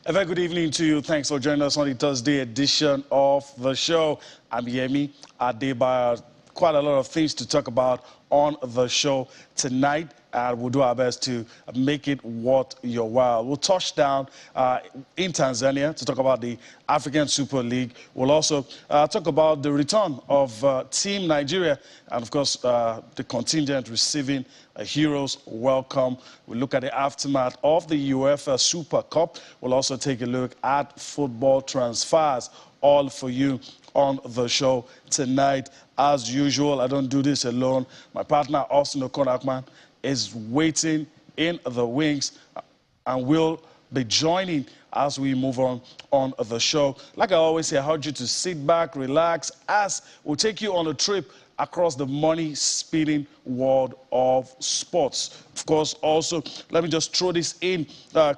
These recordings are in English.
A very good evening to you. Thanks for joining us on the Thursday edition of the show. I'm Yemi Adebayo. Quite a lot of things to talk about on the show tonight, and we'll do our best to make it worth your while. We'll touch down in Tanzania to talk about the African Super League. We'll also talk about the return of Team Nigeria and, of course, the contingent receiving a hero's welcome. We'll look at the aftermath of the UEFA Super Cup. We'll also take a look at football transfers, all for you on the show tonight. As usual, I don't do this alone. My partner, Austin Okonakman, is waiting in the wings and will be joining as we move on the show. Like I always say, I urge you to sit back, relax, as we'll take you on a trip across the money-spinning world of sports. Of course, also, let me just throw this in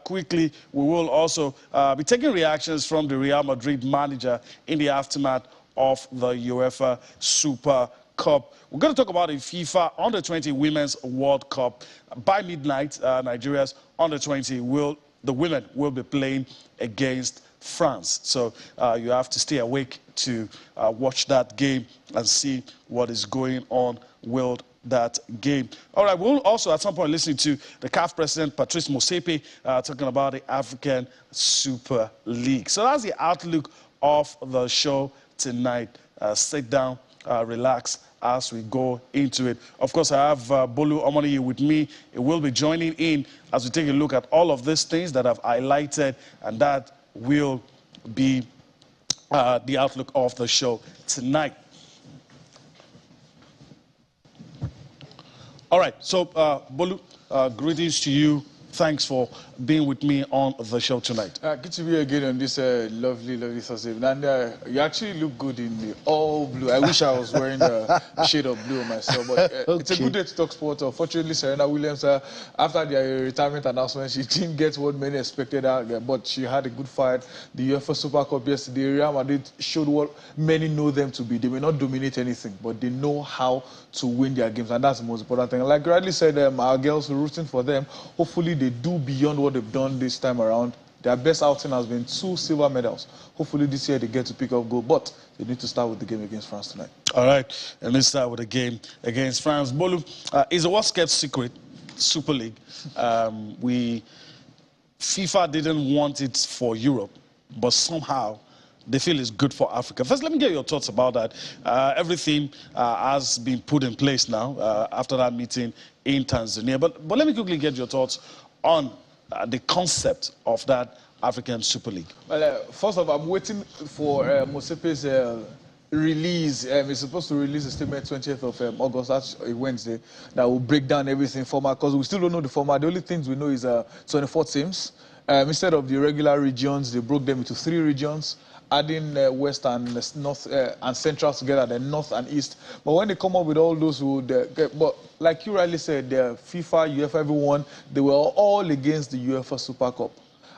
quickly. We will also be taking reactions from the Real Madrid manager in the aftermath of the UEFA Super Cup. We're going to talk about the FIFA Under-20 Women's World Cup. By midnight, Nigeria's Under-20 the women will be playing against France. So you have to stay awake to watch that game and see what is going on with that game. All right, we'll also at some point listen to the CAF president, Patrice Motsepe, talking about the African Super League. So that's the outlook of the show tonight. Sit down, relax as we go into it. Of course, I have Bolu Omoniyi with me. He will be joining in as we take a look at all of these things that I've highlighted, and that will be the outlook of the show tonight. All right, so Bolu, greetings to you. Thanks for being with me on the show tonight. Good to be here again on this lovely Thursday. And you actually look good in the all blue. I wish I was wearing a shade of blue on myself, but okay. It's a good day to talk sport. Unfortunately, Serena Williams, after the retirement announcement, she didn't get what many expected out there, but she had a good fight. The UEFA Super Cup yesterday, Real Madrid showed what many know them to be. They may not dominate anything, but they know how to win their games, and that's the most important thing. Like Radley said, our girls are rooting for them. Hopefully, they do beyond what they've done this time around. Their best outing has been 2 silver medals. Hopefully this year they get to pick up gold, but they need to start with the game against France tonight. All right, and let's start with the game against France. Bolu, is a what's-kept secret, Super League. FIFA didn't want it for Europe, but somehow they feel it's good for Africa. First, let me get your thoughts about that. Everything has been put in place now after that meeting in Tanzania. But let me quickly get your thoughts on the concept of that African Super League. Well, first of all, I'm waiting for Motsepe's release. He's supposed to release a statement 20th of August. That's a Wednesday. That will break down everything format, because we still don't know the format. The only things we know is 24 teams. Instead of the regular regions, they broke them into 3 regions, adding West and North and Central together, then North and East. But when they come up with all those, but like you rightly said, the FIFA, UEFA, everyone, they were all against the UEFA Super Cup.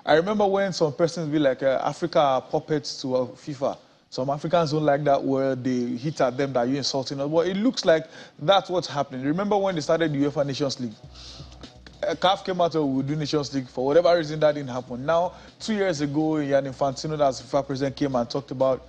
I remember when some persons be like, Africa are puppets to FIFA. Some Africans don't like that where they hit at them that you're insulting us. But it looks like that's what's happening. Remember when they started the UEFA Nations League? CAF came out with the Nations League. For whatever reason, that didn't happen. Now, 2 years ago, Jan Infantino, as FIFA president, came and talked about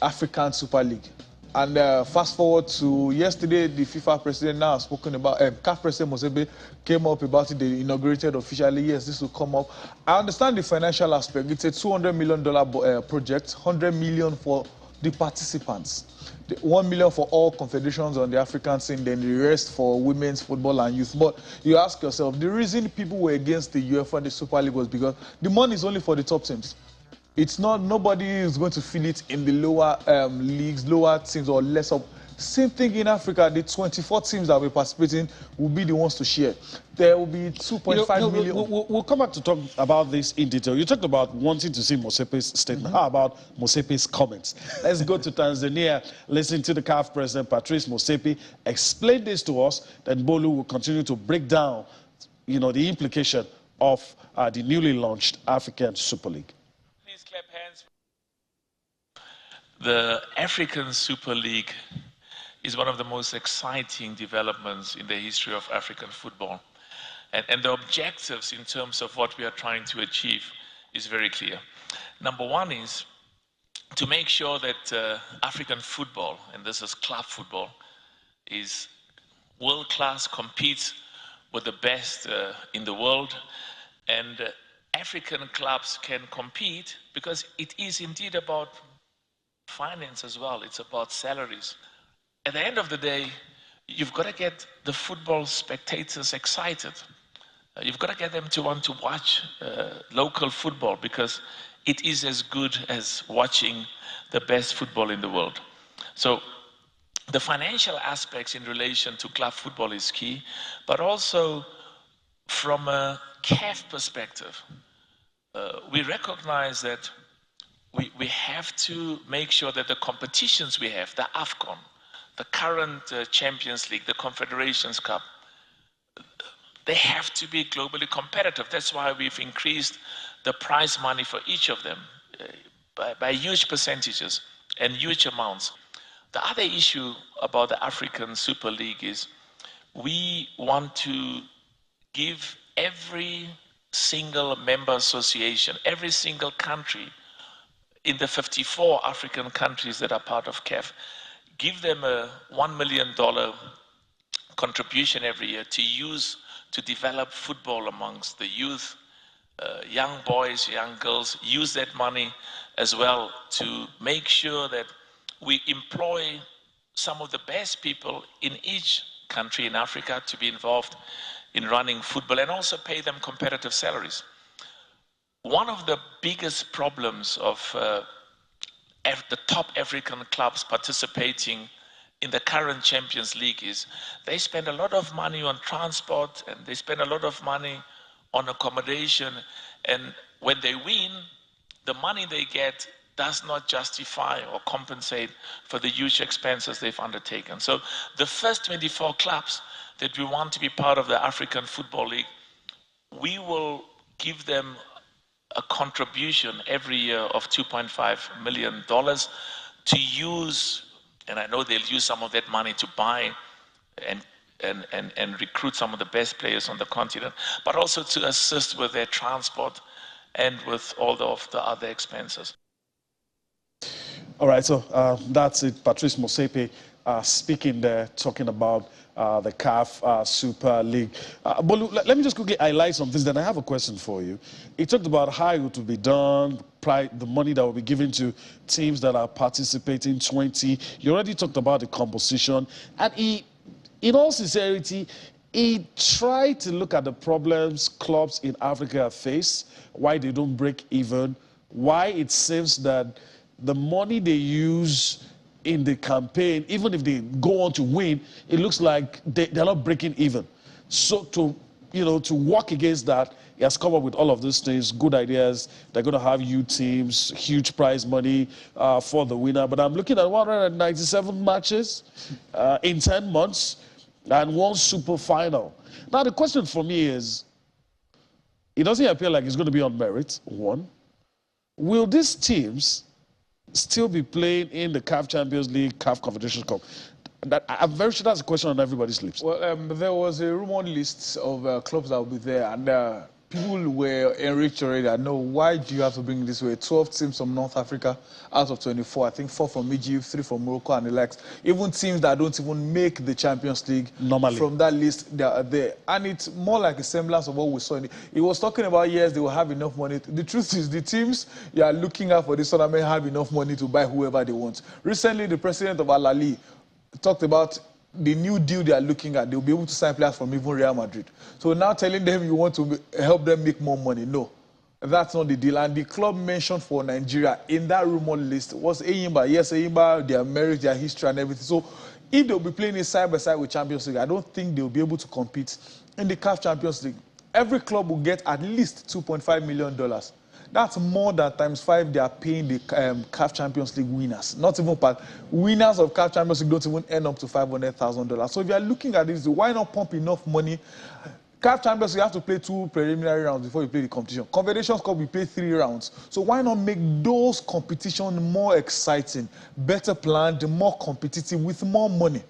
African Super League. And fast forward to yesterday, the FIFA president now has spoken about, CAF president Motsepe came up about it. They inaugurated officially. Yes, this will come up. I understand the financial aspect. It's a $200 million project, $100 million for the participants. 1 million for all confederations on the African scene, then the rest for women's football and youth. But you ask yourself, the reason people were against the UEFA and the Super League was because the money is only for the top teams. It's not, nobody is going to feel it in the lower leagues, lower teams, or less of. Same thing in Africa. The 24 teams that will be participating will be the ones to share. There will be 2.5 million. We'll come back to talk about this in detail. You talked about wanting to see Motsepe's statement. How about Motsepe's comments? Let's go to Tanzania, listen to the CAF president, Patrice Motsepe, explain this to us. Then Bolu will continue to break down, the implication of the newly launched African Super League. Please clap hands. The African Super League is one of the most exciting developments in the history of African football. And the objectives in terms of what we are trying to achieve is very clear. Number one is to make sure that African football, and this is club football, is world-class, competes with the best in the world, and African clubs can compete because it is indeed about finance as well. It's about salaries. At the end of the day, you've got to get the football spectators excited. You've got to get them to want to watch local football because it is as good as watching the best football in the world. So the financial aspects in relation to club football is key, but also from a CAF perspective, we recognize that we have to make sure that the competitions we have, the AFCON, the current Champions League, the Confederations Cup, they have to be globally competitive. That's why we've increased the prize money for each of them by huge percentages and huge amounts. The other issue about the African Super League is we want to give every single member association, every single country in the 54 African countries that are part of CAF, give them a $1 million contribution every year to use to develop football amongst the youth, young boys, young girls, use that money as well to make sure that we employ some of the best people in each country in Africa to be involved in running football and also pay them competitive salaries. One of the biggest problems of the top African clubs participating in the current Champions League is they spend a lot of money on transport and they spend a lot of money on accommodation, and when they win, the money they get does not justify or compensate for the huge expenses they've undertaken. So the first 24 clubs that we want to be part of the African Football League, we will give them a contribution every year of $2.5 million to use, and I know they'll use some of that money to buy and recruit some of the best players on the continent, but also to assist with their transport and with all of the other expenses. All right, so that's it. Patrice Motsepe speaking there, talking about the CAF Super League. But look, let me just quickly highlight some things. Then I have a question for you. He talked about how it will be done, the money that will be given to teams that are participating, 20. You already talked about the composition. And he, in all sincerity, he tried to look at the problems clubs in Africa face, why they don't break even, why it seems that the money they use in the campaign, even if they go on to win, it looks like they're not breaking even. So to work against that, he has come up with all of these things, good ideas. They're going to have youth teams, huge prize money for the winner. But I'm looking at 197 matches in 10 months and one super final. Now the question for me is, it doesn't appear like it's going to be on merit, one. Will these teams still be playing in the CAF Champions League, CAF Confederations Cup? I'm very sure that's a question on everybody's lips. Well, there was a rumored list of clubs that will be there, and people were enriched already. I know, why do you have to bring this way? 12 teams from North Africa out of 24. I think 4 from Egypt, 3 from Morocco, and the likes. Even teams that don't even make the Champions League, normally from that list, they are there. And it's more like a semblance of what we saw. He was talking about, yes, they will have enough money. The truth is, the teams you are looking at for this tournament have enough money to buy whoever they want. Recently, the president of Al Ahly talked about the new deal they are looking at. They'll be able to sign players from even Real Madrid. So now telling them you want to help them make more money, no. That's not the deal. And the club mentioned for Nigeria in that rumor list was Eyimba. Yes, Eyimba, their merit, their history and everything. So if they'll be playing it side by side with Champions League, I don't think they'll be able to compete in the CAF Champions League. Every club will get at least $2.5 million. That's more than ×5 they are paying the CAF Champions League winners. Not even part. Winners of CAF Champions League don't even earn up to $500,000. So if you are looking at this, why not pump enough money? CAF Champions League, you have to play 2 preliminary rounds before you play the competition. Confederations Cup, we play 3 rounds. So why not make those competitions more exciting, better planned, more competitive, with more money?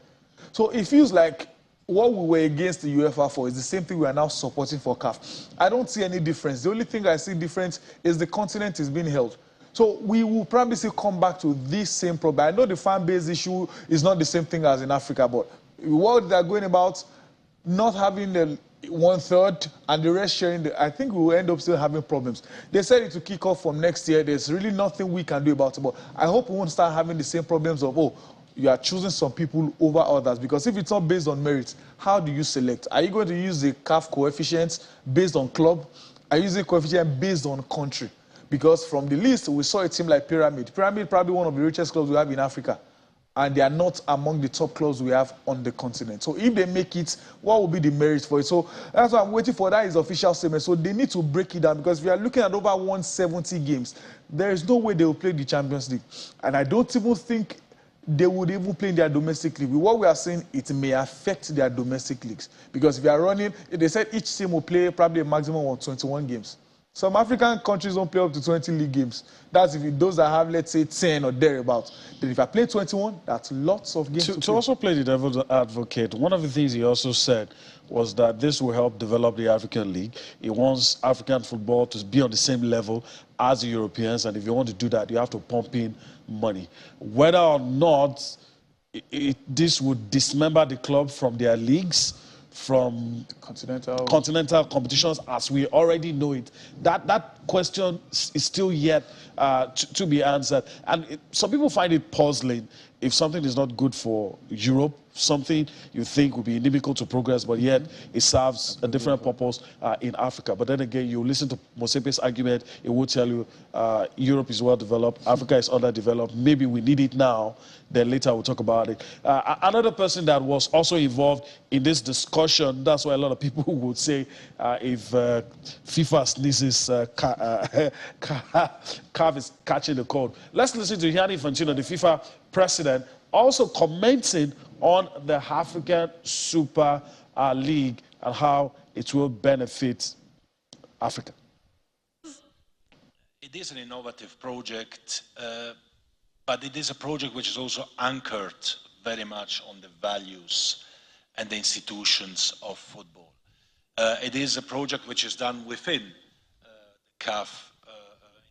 So it feels like what we were against the UEFA for is the same thing we are now supporting for CAF. I don't see any difference. The only thing I see difference is the continent is being held. So we will probably still come back to this same problem. I know the fan base issue is not the same thing as in Africa, but what they're going about, not having the 1/3 and the rest sharing, I think we will end up still having problems. They said it to kick off from next year. There's really nothing we can do about it. But I hope we won't start having the same problems of, oh, you are choosing some people over others. Because if it's not based on merit, how do you select? Are you going to use the CAF coefficients based on club? Are you using coefficient based on country? Because from the list, we saw a team like Pyramid. Pyramid probably one of the richest clubs we have in Africa. And they are not among the top clubs we have on the continent. So if they make it, what will be the merit for it? So that's why I'm waiting for that is official statement. So they need to break it down, because we are looking at over 170 games. There is no way they will play the Champions League. And I don't even think they would even play in their domestic league. With what we are saying, it may affect their domestic leagues. Because if you are running, they said each team will play probably a maximum of 21 games. Some African countries don't play up to 20 league games. That's if those that have, let's say, 10 or thereabouts. Then if I play 21, that's lots of games to play. Also play the devil's advocate, one of the things he also said was that this will help develop the African League. He wants African football to be on the same level as the Europeans, and if you want to do that, you have to pump in money. Whether or not this would dismember the club from their leagues, from continental competitions as we already know it, that question is still yet to be answered. And some people find it puzzling if something is not good for Europe, something you think would be inimical to progress, but yet it serves a different purpose in Africa. But then again, you listen to Mosepe's argument, it will tell you Europe is well developed, Africa is underdeveloped, maybe we need it now, then later we'll talk about it. Another person that was also involved in this discussion, that's why a lot of people would say if FIFA sneezes, CAF is catching the cold. Let's listen to Gianni Infantino, the FIFA president, also commenting on the African Super League and how it will benefit Africa. It is an innovative project, but it is a project which is also anchored very much on the values and the institutions of football. It is a project which is done within the CAF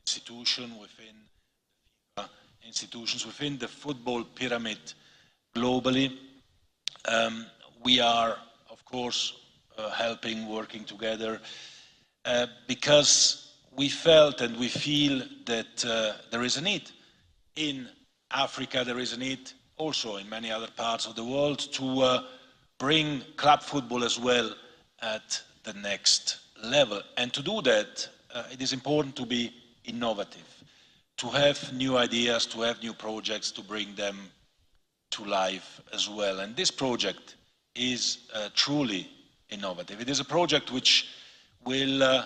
institution, within the FIFA institutions, within the football pyramid globally. We are, of course, helping, working together, because we felt and we feel that there is a need in Africa, there is a need also in many other parts of the world to bring club football as well at the next level. And to do that, it is important to be innovative, to have new ideas, to have new projects, to bring them to life as well. And this project is truly innovative. It is a project which will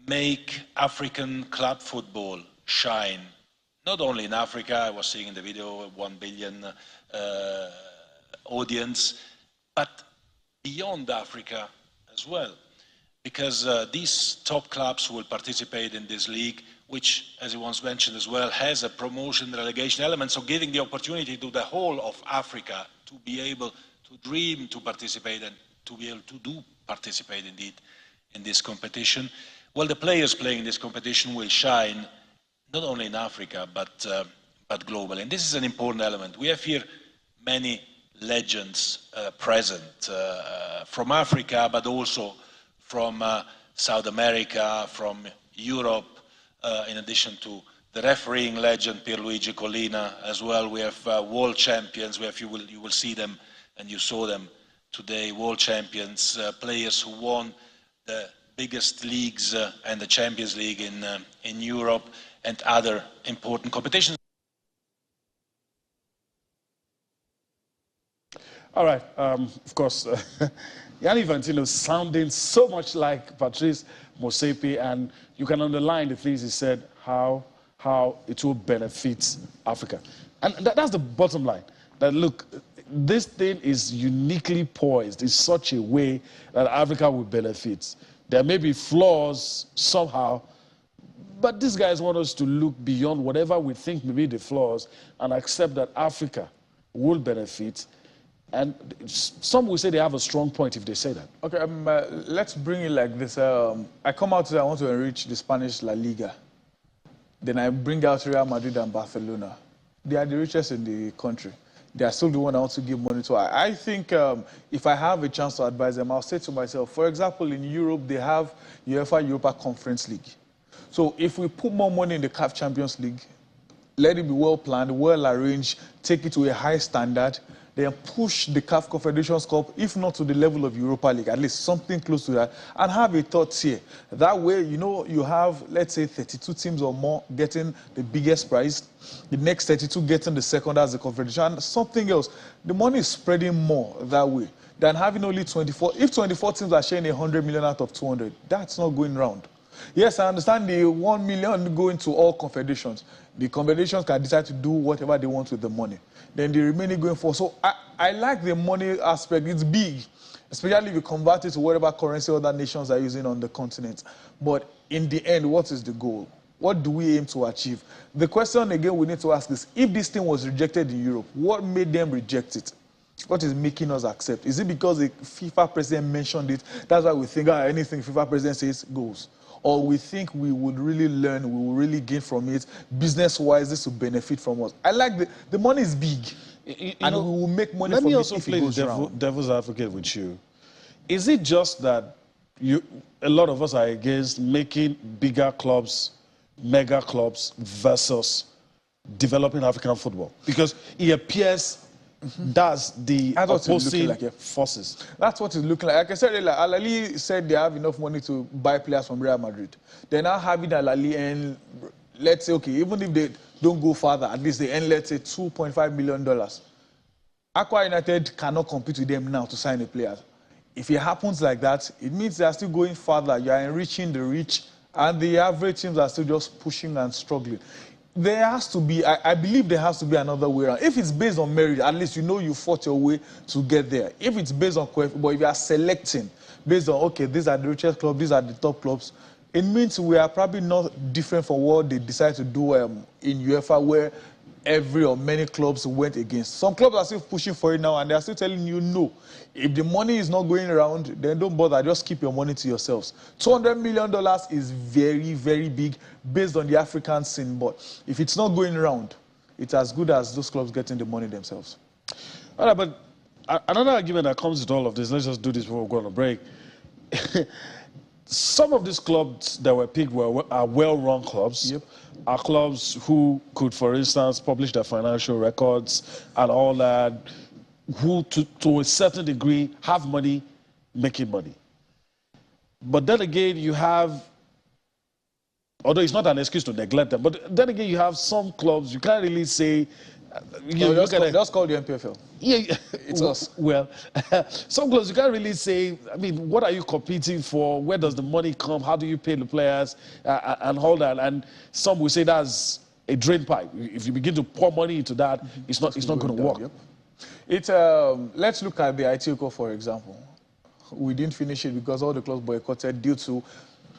make African club football shine, not only in Africa. I was seeing in the video 1 billion audience, but beyond Africa as well. Because these top clubs will participate in this league, which, as you once mentioned as well, has a promotion relegation element, so giving the opportunity to the whole of Africa to be able to dream to participate and to be able to participate indeed in this competition. Well, the players playing in this competition will shine not only in Africa but globally, and this is an important element. We have here many legends present from Africa, but also from South America, from Europe, in addition to the refereeing legend Pierluigi Collina as well. We have world champions. We have, you will see them, and you saw them today, world champions, players who won the biggest leagues and the Champions League in Europe and other important competitions. All right, of course, Gianni Infantino sounding so much like Patrice Motsepe, and you can underline the things he said, how it will benefit Africa. And that's the bottom line, that look, this thing is uniquely poised in such a way that Africa will benefit. There may be flaws somehow, but these guys want us to look beyond whatever we think may be the flaws and accept that Africa will benefit And some will say they have a strong point if they say that. Okay, let's bring it like this. I come out today, I want to enrich the Spanish La Liga. Then I bring out Real Madrid and Barcelona. They are the richest in the country. They are still the one I want to give money to. I think if I have a chance to advise them, I'll say to myself, for example, in Europe, they have UEFA Europa Conference League. So if we put more money in the CAF Champions League, let it be well planned, well arranged, take it to a high standard, then push the CAF Confederations Cup, if not to the level of Europa League, at least something close to that, and have a third tier. That way, you know, you have, let's say, 32 teams or more getting the biggest prize, the next 32 getting the second as the Confederation, and something else. The money is spreading more that way than having only 24. If 24 teams are sharing 100 million out of 200, that's not going round. Yes, I understand the 1 million going to all confederations. The confederations can decide to do whatever they want with the money. Then the remaining going for. So I like the money aspect. It's big, especially if you convert it to whatever currency other nations are using on the continent. But in the end, what is the goal? What do we aim to achieve? The question again we need to ask is, if this thing was rejected in Europe, what made them reject it? What is making us accept? Is it because the FIFA president mentioned it? That's why we think anything FIFA president says goes. Or we think we would really learn, we will really gain from it, business-wise, this will benefit from us. I like the money is big, and we will make money from it if it goes round. Let me also play devil's advocate with you. Is it just that a lot of us are against making bigger clubs, mega clubs, versus developing African football? Because it appears that's the opposing forces. That's what it's looking like. Like I said earlier, Al Ahly said they have enough money to buy players from Real Madrid. They're now having Al Ahly, and let's say, okay, even if they don't go further, at least they earn, let's say, $2.5 million. Aqua United cannot compete with them now to sign a player. If it happens like that, it means they are still going further. You are enriching the rich, and the average teams are still just pushing and struggling. There has to be, I believe there has to be another way around. If it's based on merit, at least you know you fought your way to get there. If it's based on coefficient, but if you are selecting based on, okay, these are the richest clubs, these are the top clubs, it means we are probably not different from what they decided to do in UEFA, where every or many clubs went against. Some clubs are still pushing for it now, and they are still telling you no. If the money is not going around, then don't bother. Just keep your money to yourselves. $200 million is very, very big based on the African scene. But if it's not going around, it's as good as those clubs getting the money themselves. All right, but another argument that comes with all of this, let's just do this before we go on a break. Some of these clubs that were picked are well-run clubs. Yep. Are clubs who could, for instance, publish their financial records and all that, who, to a certain degree, have money, making money. But then again, you have, although it's not an excuse to neglect them, but then again, you have some clubs, you can't really say, just call the MPFL. Yeah, it's us. Well, some clubs you can't really say. I mean, what are you competing for? Where does the money come? How do you pay the players and all that? And some will say that's a drain pipe. If you begin to pour money into that, it's not going to work. Yep. Let's look at the ITO, for example. We didn't finish it because all the clubs boycotted due to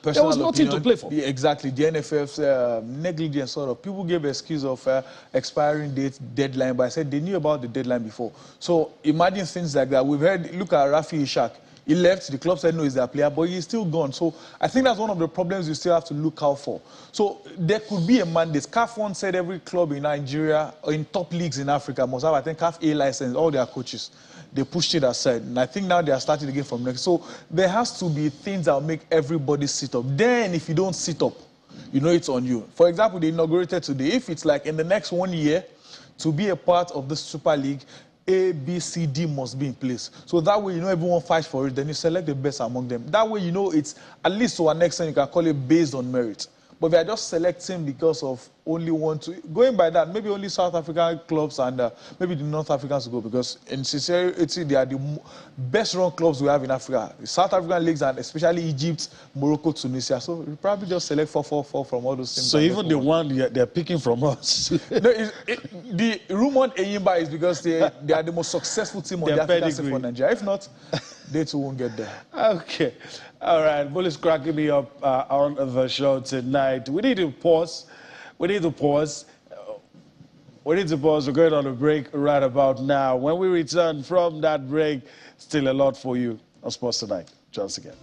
personal there was nothing to play for. Exactly. The NFF's negligence, sort of. People gave excuse of expiring date, deadline, but I said they knew about the deadline before. So imagine things like that. We've heard, look at Rafi Ishak. He left, the club said no, he's their player, but he's still gone. So I think that's one of the problems you still have to look out for. So there could be a mandate. CAF once said every club in Nigeria, or in top leagues in Africa, must have, I think, CAF A license, all their coaches. They pushed it aside, and I think now they are starting again from next. So there has to be things that will make everybody sit up. Then if you don't sit up, you know it's on you. For example, they inaugurated today. If it's like in the next 1 year, to be a part of the Super League, A, B, C, D must be in place. So that way, you know, everyone fights for it, then you select the best among them. That way, you know, it's at least to an extent, you can call it based on merit. But we are just selecting because of only one, two. Going by that, maybe only South African clubs and maybe the North Africans will go, because in sincerity, they are the best-run clubs we have in Africa. The South African leagues, and especially Egypt, Morocco, Tunisia. So we probably just select 4-4-4 from all those teams. So even the one they're picking from us. No, the rumored Enyimba is because they are the most successful team on the African scene for Nigeria. If not, they too won't get there. Okay. All right. Bully's cracking me up on the show tonight. We need to pause. We need to pause. We're going on a break right about now. When we return from that break, still a lot for you on Sports Tonight. Join us again.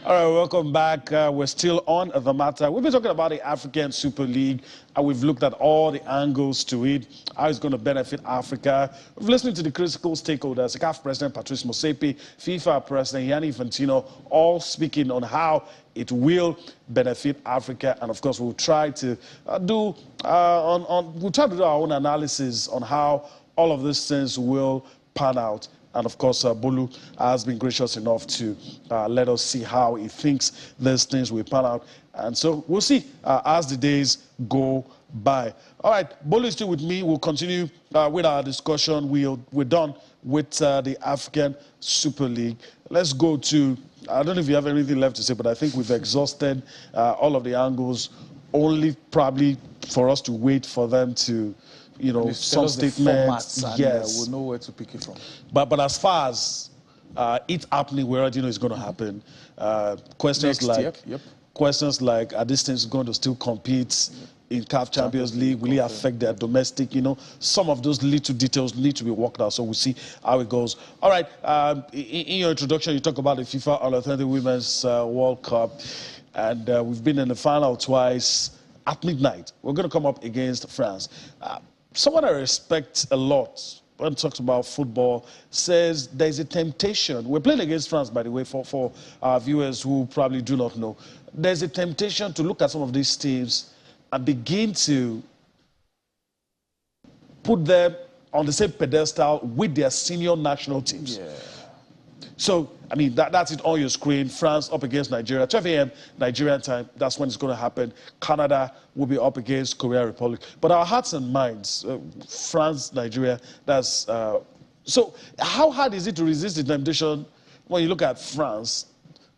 All right, welcome back. We're still on the matter. We've been talking about the African Super League, and we've looked at all the angles to it, how it's going to benefit Africa. We've listened to the critical stakeholders, the CAF President Patrice Motsepe, FIFA President Gianni Infantino, all speaking on how it will benefit Africa. And of course, we'll try to do our own analysis on how all of these things will pan out. And of course, Bolu has been gracious enough to let us see how he thinks these things will pan out. And so we'll see as the days go by. All right, Bolu is still with me. We'll continue with our discussion. We're done with the African Super League. Let's go to, I don't know if you have anything left to say, but I think we've exhausted all of the angles, only probably for us to wait for them to, you know, some statements. Yes, we'll know where to pick it from. But as far as it happening, we already know it's going to happen. Questions questions like, are these teams going to still compete in CAF Champions League? Will it affect their domestic? You know, some of those little details need to be worked out. So we'll see how it goes. All right. In your introduction, you talk about the FIFA Under-20 Women's World Cup, and we've been in the final twice. At midnight, we're going to come up against France. Someone I respect a lot when it talks about football says there's a temptation. We're playing against France, by the way, for our viewers who probably do not know. There's a temptation to look at some of these teams and begin to put them on the same pedestal with their senior national teams. Yeah. So, I mean, that's it on your screen. France up against Nigeria. 12 a.m. Nigerian time, that's when it's going to happen. Canada will be up against Korea Republic. But our hearts and minds, France, Nigeria, that's... So, how hard is it to resist the temptation when you look at France,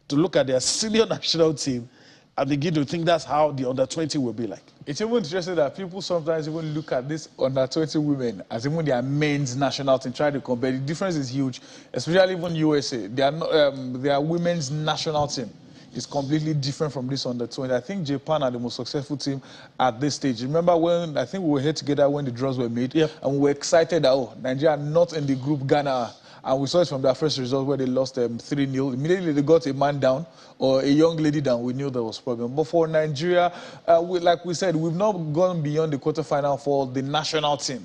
to look at their senior national team and begin to think that's how the under-20 will be like? It's even interesting that people sometimes even look at this under-20 women as even their men's national team, try to compare. The difference is huge, especially even USA. Their women's national team is completely different from this under-20. I think Japan are the most successful team at this stage. Remember when, I think we were here together when the draws were made, and we were excited that, oh, Nigeria not in the group, Ghana. And we saw it from their first result where they lost 3-0. Immediately they got a man down or a young lady down. We knew there was a problem. But for Nigeria, like we said, we've not gone beyond the quarterfinal for the national team.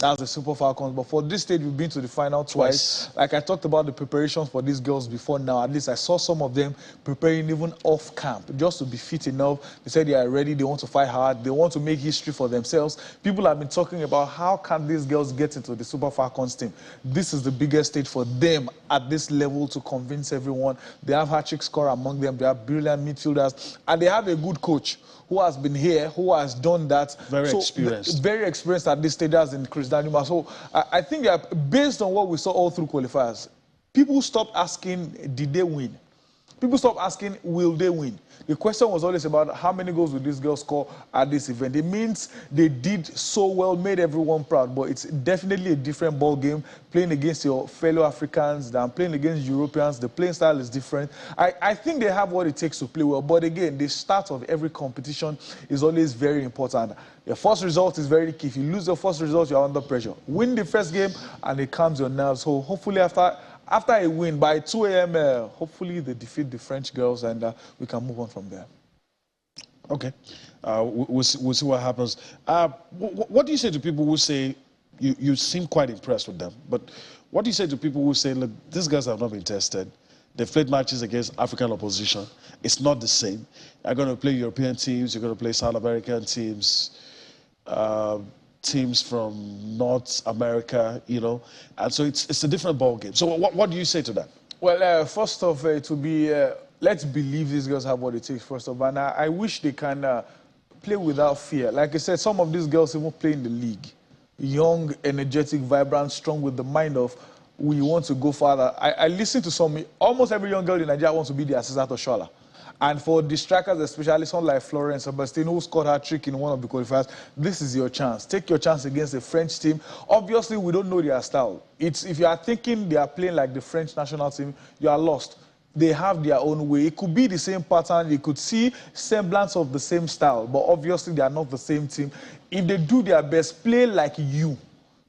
That's the Super Falcons. But for this stage, we've been to the final twice. Like I talked about the preparations for these girls before now. At least I saw some of them preparing even off camp just to be fit enough. They said they are ready. They want to fight hard. They want to make history for themselves. People have been talking about how can these girls get into the Super Falcons team. This is the biggest stage for them at this level to convince everyone. They have hat-trick scorer among them. They have brilliant midfielders. And they have a good coach who has been here, who has done that. Very experienced. Very experienced at this stage as in Chris Danjuma. So I think that based on what we saw all through qualifiers, people stopped asking, did they win? People stopped asking, will they win? The question was always about how many goals will this girl score at this event. It means they did so well, made everyone proud, but it's definitely a different ball game playing against your fellow Africans than playing against Europeans. The playing style is different. I think they have what it takes to play well, but again, the start of every competition is always very important. Your first result is very key. If you lose your first result, you're under pressure. Win the first game, and it calms your nerves. So hopefully after a win, by 2 a.m., hopefully they defeat the French girls and we can move on from there. Okay. We'll see what happens. What do you say to people who say, you seem quite impressed with them, but what do you say to people who say, look, these guys have not been tested. They've played matches against African opposition. It's not the same. You're going to play European teams. You're going to play South American teams. Teams from North America, you know, and so it's a different ball game. So what do you say to that? Well, first off, to be, let's believe these girls have what it takes, first off, and I wish they can play without fear. Like I said, some of these girls even play in the league. Young, energetic, vibrant, strong with the mind of, we want to go farther. I listen to almost every young girl in Nigeria wants to be the assistant of Shola. And for the strikers, especially someone like Florence Sebastian, who scored her trick in one of the qualifiers, this is your chance. Take your chance against the French team. Obviously, we don't know their style. If you are thinking they are playing like the French national team, you are lost. They have their own way. It could be the same pattern. You could see semblance of the same style, but obviously they are not the same team. If they do their best, play like you.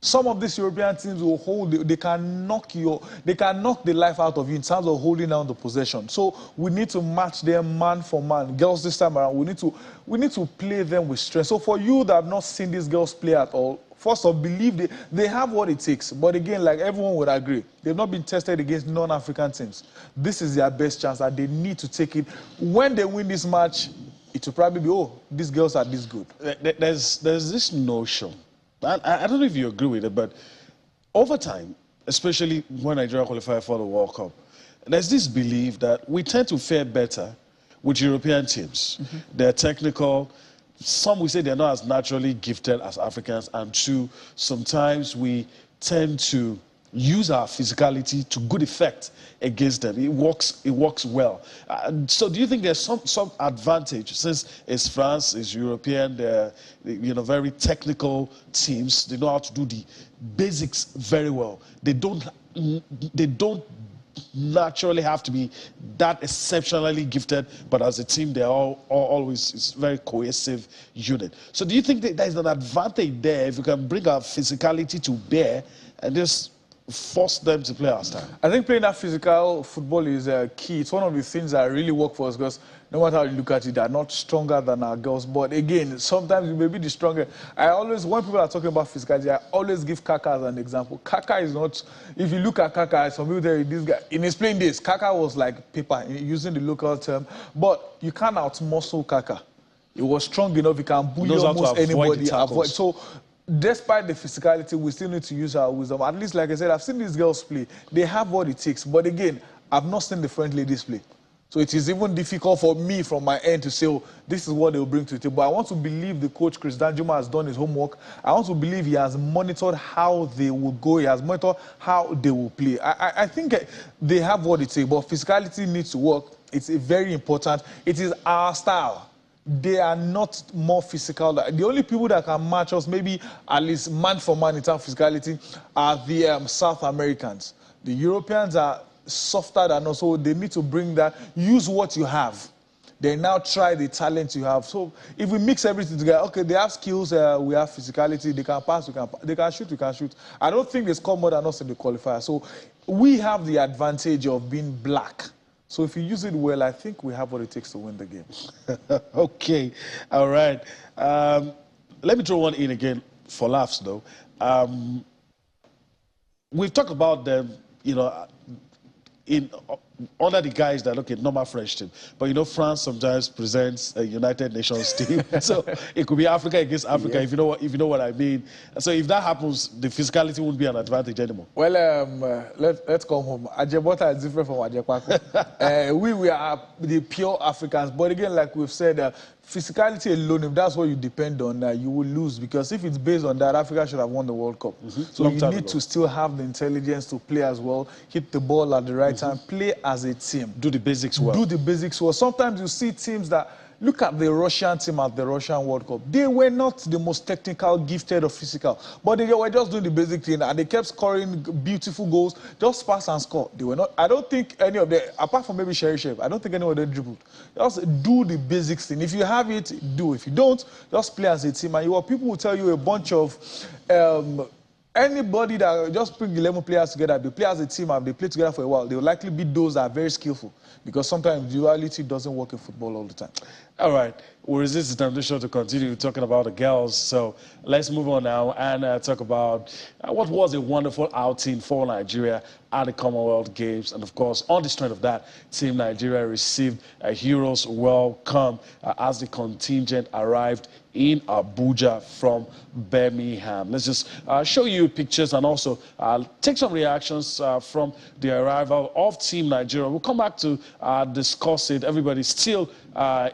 Some of these European teams will hold, they can knock the life out of you in terms of holding down the possession. So we need to match them man for man. Girls this time around, we need to play them with strength. So for you that have not seen these girls play at all, first of all, believe they have what it takes. But again, like everyone would agree, they've not been tested against non-African teams. This is their best chance, and they need to take it. When they win this match, it will probably be, oh, these girls are this good. There's this notion, I don't know if you agree with it, but over time, especially when Nigeria qualified for the World Cup, there's this belief that we tend to fare better with European teams. They're technical. Some will say they're not as naturally gifted as Africans, and two, sometimes we tend to use our physicality to good effect against them. It works well. So do you think there's some advantage, since it's France, it's European, they're very technical teams, they know how to do the basics very well. They don't naturally have to be that exceptionally gifted, but as a team, they're always it's very cohesive unit. So do you think that there's an advantage there if we can bring our physicality to bear and just force them to play our style? I think playing that physical football is key. It's one of the things that really work for us, because no matter how you look at it, they're not stronger than our girls. But again, sometimes you may be the stronger. When people are talking about physicality, I always give Kaka as an example. Kaka is not, if you look at Kaka, some people tell you, this guy, in his playing days, Kaka was like paper, using the local term. But you can't out-muscle Kaka. He was strong enough, he can bully almost anybody. So despite the physicality, we still need to use our wisdom. At least, like I said, I've seen these girls play. They have what it takes. But again, I've not seen the French ladies play. So it is even difficult for me from my end to say, oh, this is what they'll bring to the table. I want to believe the coach, Chris Danjuma, has done his homework. I want to believe he has monitored how they will go. He has monitored how they will play. I think they have what it takes, but physicality needs to work. It's very important. It is our style. They are not more physical. The only people that can match us, maybe at least man for man in terms of physicality, are the South Americans. The Europeans are softer than us, so they need to bring that. Use what you have. They now try the talent you have. So if we mix everything together, okay, they have skills, we have physicality, they can pass, they can shoot, we can shoot. I don't think they score more than us in the qualifier. So we have the advantage of being black. So if you use it well, I think we have what it takes to win the game. Okay, all right. Let me throw one in again for laughs, though. We've talked about them, under the guise that, okay, normal French team. But, France sometimes presents a United Nations team. So it could be Africa against Africa, yeah, if you know what I mean. So if that happens, the physicality won't be an advantage anymore. Well, let's come home. Ajebota is different from Ajekwaku. We are the pure Africans. But again, like we've said, physicality alone, if that's what you depend on, you will lose. Because if it's based on that, Africa should have won the World Cup. So you need to still have the intelligence to play as well, hit the ball at the right time, play as a team. Do the basics well. Do the basics well. Sometimes you see teams that, look at the Russian team at the Russian World Cup. They were not the most technical, gifted, or physical. But they were just doing the basic thing, and they kept scoring beautiful goals, just pass and score. They were not, I don't think any of them, apart from maybe Sherry Shev, I don't think any of them dribbled. Just do the basics thing. If you have it, do. If you don't, just play as a team. And people will tell you a bunch of... anybody that just bring 11 players together, they play as a team and they play together for a while, they will likely be those that are very skillful, because sometimes duality doesn't work in football all the time. All right, we'll resist the temptation to continue talking about the girls, so let's move on now and talk about what was a wonderful outing for Nigeria at the Commonwealth Games. And of course, on the strength of that, Team Nigeria received a hero's welcome as the contingent arrived in Abuja from Birmingham. Let's just show you pictures and also take some reactions from the arrival of Team Nigeria. We'll come back to discuss it. Everybody's still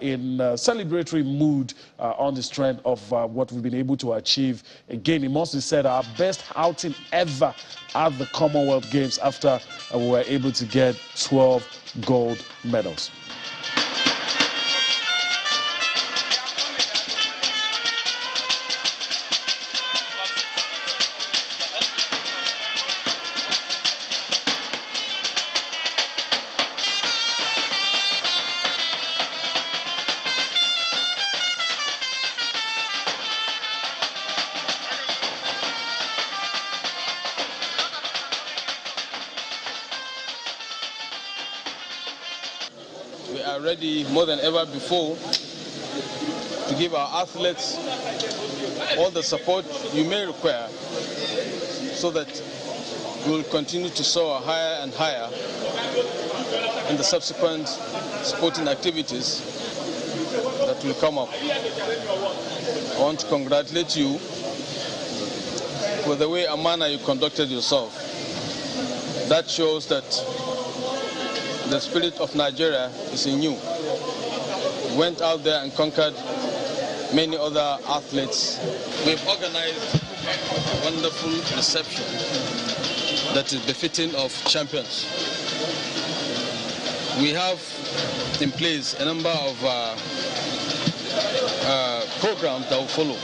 in celebratory mood on the strength of what we've been able to achieve. Again, it must be said, our best outing ever at the Commonwealth Games after we were able to get 12 gold medals. are ready more than ever before to give our athletes all the support you may require so that we will continue to soar higher and higher in the subsequent sporting activities that will come up. I want to congratulate you for the way and manner you conducted yourself. That shows that the spirit of Nigeria is in you. You went out there and conquered many other athletes. We've organized a wonderful reception that is befitting of champions. We have in place a number of programs that will follow,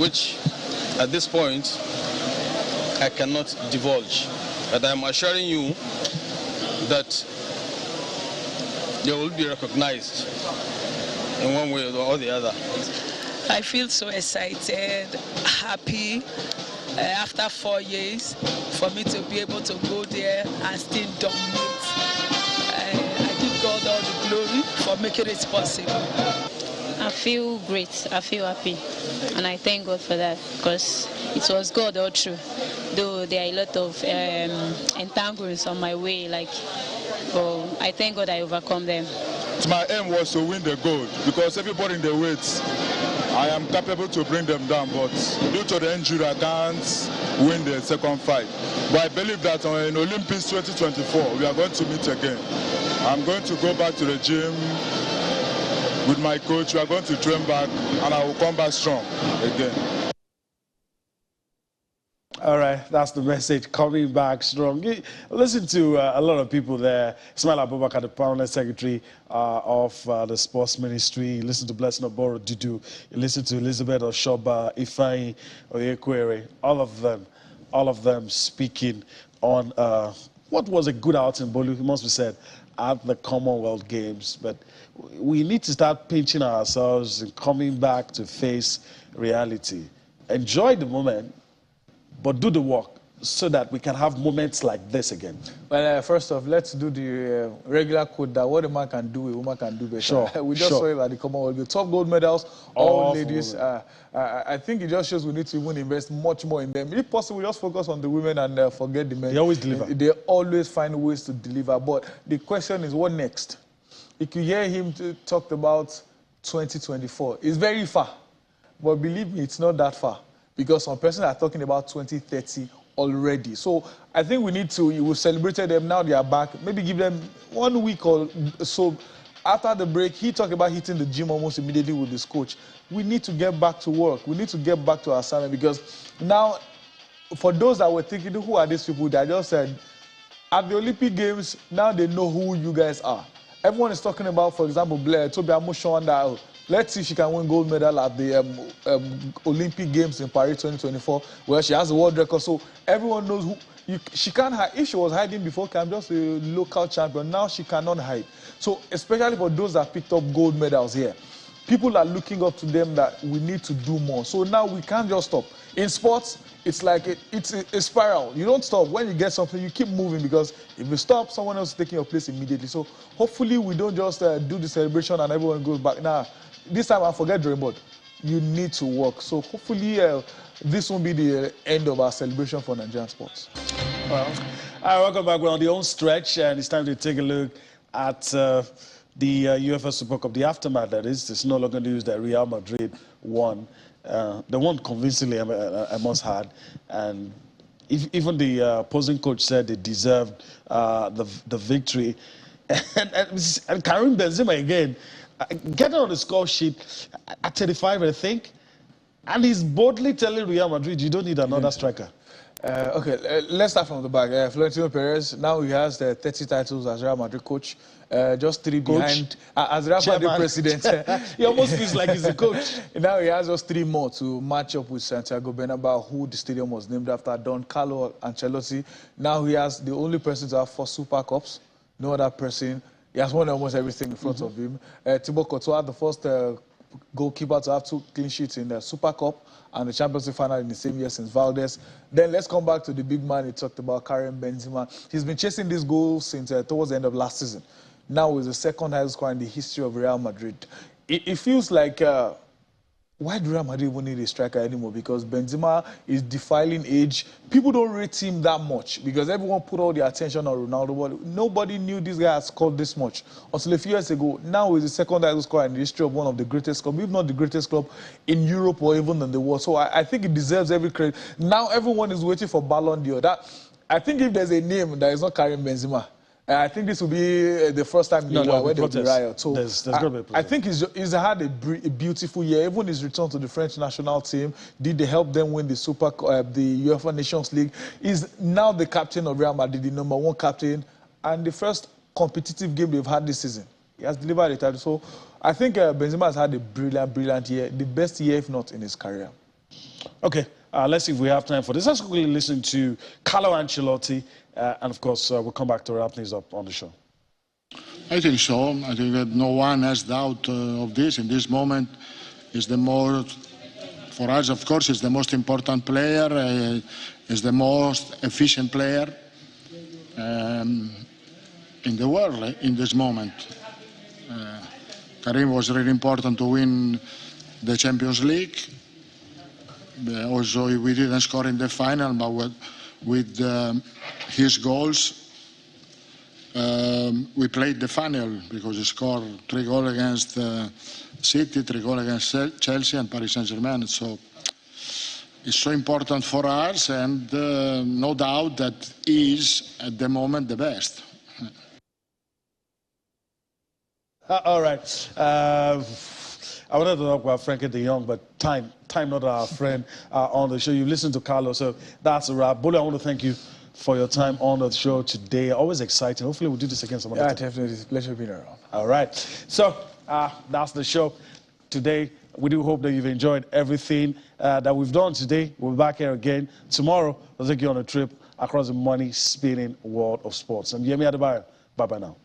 which at this point I cannot divulge. But I am assuring you that they will be recognized in one way or the other. I feel so excited, happy, after 4 years, for me to be able to go there and still dominate. I give God all the glory for making it possible. I feel great, I feel happy, and I thank God for that, because it was God all through. Though there are a lot of entanglements on my way, but I thank God I overcome them. My aim was to win the gold, because everybody in the weights, I am capable to bring them down, but due to the injury, I can't win the second fight. But I believe that in Olympics 2024, we are going to meet again. I'm going to go back to the gym with my coach. We are going to train back, and I will come back strong again. All right, that's the message, coming back strong. Listen to a lot of people there. Ismail Abubakar, the permanent secretary of the sports ministry. Listen to Blessing Oboro Dudu. Listen to Elizabeth Oshoba, Ifeanyi Oyekwere. All of them speaking on what was a good outing, Bolu, it must be said, at the Commonwealth Games. But we need to start pinching ourselves and coming back to face reality. Enjoy the moment, but do the work so that we can have moments like this again. Well, first off, let's do the regular quote that what a man can do, a woman can do better. Sure, We just saw it at the Commonwealth. The top gold medals, all ladies. I think it just shows we need to even invest much more in them. If possible, just focus on the women and forget the men. They always deliver. They always find ways to deliver. But the question is, what next? If you hear him talk about 2024, it's very far. But believe me, it's not that far, because some persons are talking about 2030 already. So I think we need to, we celebrated them, now they are back. Maybe give them 1 week or so. After the break, he talked about hitting the gym almost immediately with his coach. We need to get back to work. We need to get back to our assignment, because now, for those that were thinking, who are these people? They just said, at the Olympic Games, now they know who you guys are. Everyone is talking about, for example, Blair, Toby Amushonda. Let's see if she can win gold medal at the Olympic Games in Paris 2024, where she has the world record. So everyone knows who she can't hide. If she was hiding before, I'm just a local champion. Now she cannot hide. So especially for those that picked up gold medals here, people are looking up to them that we need to do more. So now we can't just stop. In sports, it's like it's a spiral. You don't stop. When you get something, you keep moving, because if you stop, someone else is taking your place immediately. So hopefully we don't just do the celebration and everyone goes back. Now, this time I forget the board. You need to work. So hopefully this won't be the end of our celebration for Nigerian sports. Well, all right, welcome back. We're on the home stretch, and it's time to take a look at the UEFA Super Cup, the aftermath, that is. It's no longer news that Real Madrid won. They won convincingly, I must add. And even the opposing coach said they deserved the victory. And Karim Benzema again, getting on the score sheet at 35, I think. And he's boldly telling Real Madrid, you don't need another striker. Okay, let's start from the back. Florentino Perez, now he has 30 titles as Real Madrid coach. Just 3 behind as Real Madrid president. He almost feels like he's a coach. Now he has just 3 more to match up with Santiago Bernabeu, who the stadium was named after, Don Carlo Ancelotti. Now he has the only person to have 4 Super Cups. No other person. He has won almost everything in front of him. Thibaut Courtois, the first goalkeeper to have 2 clean sheets in the Super Cup and the Champions League final in the same year since Valdez. Then let's come back to the big man he talked about, Karim Benzema. He's been chasing this goal since towards the end of last season. now is the second highest scorer in the history of Real Madrid. It feels like, why do Real Madrid even need a striker anymore? Because Benzema is defiling age. People don't rate him that much because everyone put all the attention on Ronaldo. But nobody knew this guy had scored this much until a few years ago. Now he's the second highest scorer in the history of one of the greatest clubs, if not the greatest club in Europe or even in the world. So I think it deserves every credit. Now everyone is waiting for Ballon d'Or. I think if there's a name that is not carrying Benzema, I think this will be the first time where there will be riot. So there's gonna be a protest. I think he's had a beautiful year. Even his return to the French national team, did they help them win the the UEFA Nations League? Is now the captain of Real Madrid, the #1 captain, and the first competitive game they've had this season. He has delivered the title. So I think Benzema has had a brilliant year, the best year, if not in his career. Okay, let's see if we have time for this. Let's quickly listen to Carlo Ancelotti. And of course, we'll come back to wrap things up on the show. I think so. I think that no one has doubt of this. In this moment, is the most, for us, of course, is the most important player, is the most efficient player in the world in this moment. Karim was really important to win the Champions League. Also, we didn't score in the final, but with his goals, we played the final because he scored 3 goals against City, 3 goals against Chelsea and Paris Saint-Germain. So it's so important for us, and no doubt that he is at the moment the best. All right. I wanted to talk about Frankie de Jong, but time not our friend on the show. You listened to Carlos, so that's a wrap. Bolu, I want to thank you for your time on the show today. Always exciting. Hopefully we'll do this again some other time. Yeah, definitely. It's a pleasure being around. All right. So that's the show today. We do hope that you've enjoyed everything that we've done today. We'll be back here again tomorrow. We'll take you on a trip across the money-spinning world of sports. I'm Yemi Adebayo. Bye-bye now.